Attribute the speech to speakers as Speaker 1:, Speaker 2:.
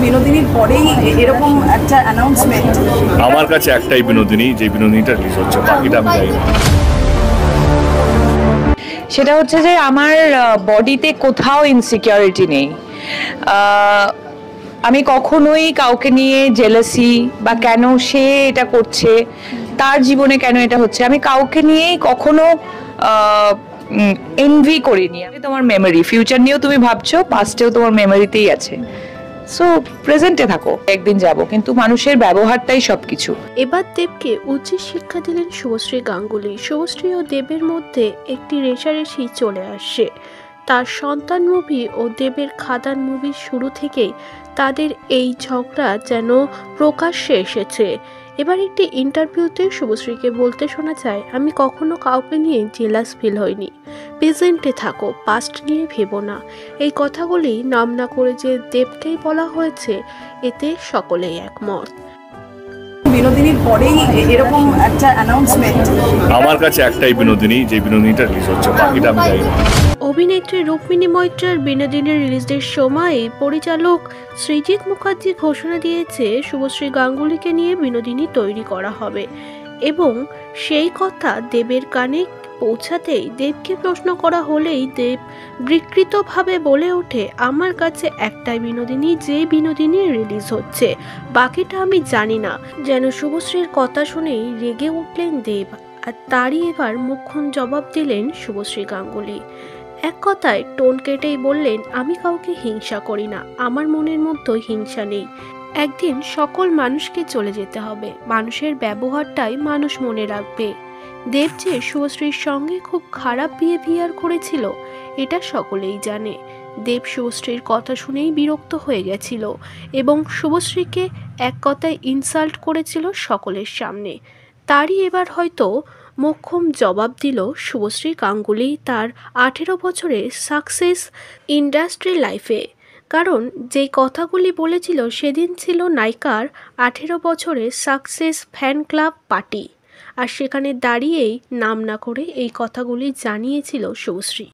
Speaker 1: বিনোদিনীর পরেই এরকম একটা অ্যানাউন্সমেন্ট।
Speaker 2: আমার কাছে একটাই বিনোদিনী, যে বিনোদিনীটা রিলিজ হচ্ছে, বাকিটা আমি জানি না।
Speaker 3: সেটা হচ্ছে যে আমার বডিতে কোথাও ইনসিকিউরিটি নেই। আমি কখনোই কাউকে নিয়ে জেলাসি বা কেন সে এটা করছে, তার জীবনে কেন এটা হচ্ছে, আমি কাউকে নিয়েই কখনো এনভি করিনি। আমি তোমার মেমোরি, ফিউচার নিয়েও তুমি ভাবছো, পাস্টেও তোমার মেমোরিতেই আছে। সো প্রেজেন্টে থাকো, একদিন যাব, কিন্তু মানুষের ব্যবহারটাই সবকিছু।
Speaker 4: এবার দেবকে উচ্চ শিক্ষা দিলেন শুভশ্রী গাঙ্গুলি। শুভশ্রী ও দেবের মধ্যে একটি রেষারেষি চলে আসছে। তার সন্তান মুভি ও দেবের খাদান মুভির শুরু থেকেই তাদের এই ঝগড়া যেন প্রকাশ্যে এসেছে। এবার একটি ইন্টারভিউতে শুভশ্রীকে বলতে শোনা যায়, আমি কখনো কাউকে নিয়ে জেলাস ফিল হয়নি, প্রেজেন্টে থাকো, পাস্ট নিয়ে ভেবো না। এই কথাগুলি নাম না করে যে দেবকেই বলা হয়েছে, এতে সকলেই একমত।
Speaker 1: বিনোদিনীর পরেই এরকম একটা অ্যানাউন্সমেন্ট।
Speaker 2: আমার কাছে একটাই বিনোদিনী, যে বিনোদিনীটা রিলিজ হচ্ছে, বাকিটা আমি জানি না।
Speaker 4: অভিনেত্রী রুক্মিণী মৈত্রের বিনোদিনীর রিলিজের সময় পরিচালক সৃজিত মুখার্জি ঘোষণা দিয়েছে শুভশ্রী গাঙ্গুলিকে নিয়ে বিনোদিনী তৈরি করা হবে, এবং সেই কথা দেবের কানে পৌঁছাতেই দেবকে প্রশ্ন করা হলেই দেব বিকৃতভাবে বলে ওঠে, আমার কাছে একটাই বিনোদিনী, যে বিনোদিনী রিলিজ হচ্ছে, বাকিটা আমি জানি না। যেন শুভশ্রীর কথা শুনেই রেগে উঠলেন দেব, আর তারই এবার মুখ্যম জবাব দিলেন শুভশ্রী গাঙ্গুলি। এক কথায় টোন কেটেই বললেন, আমি কাউকে হিংসা করি না, আমার মনের মধ্যে হিংসা নেই। একদিন সকল মানুষকে চলে যেতে হবে, মানুষের ব্যবহারটাই মানুষ মনে রাখবে। দেব যে শুভশ্রীর সঙ্গে খুব খারাপ বিহেভিয়ার করেছিল, এটা সকলেই জানে। দেব শুভশ্রীর কথা শুনেই বিরক্ত হয়ে গেছিল এবং শুভশ্রীকে এক কথায় ইনসাল্ট করেছিল সকলের সামনে। তারই এবার হয়তো মোক্ষম জবাব দিল শুভশ্রী গাঙ্গুলি তার 18 বছরের সাকসেস ইন্ডাস্ট্রি লাইফে। কারণ যেই কথাগুলি বলেছিল সেদিন ছিল নায়িকার 18 বছরের সাকসেস ফ্যান ক্লাব পার্টি, আর সেখানে দাঁড়িয়েই নাম না করে এই কথাগুলি জানিয়েছিল শুভশ্রী।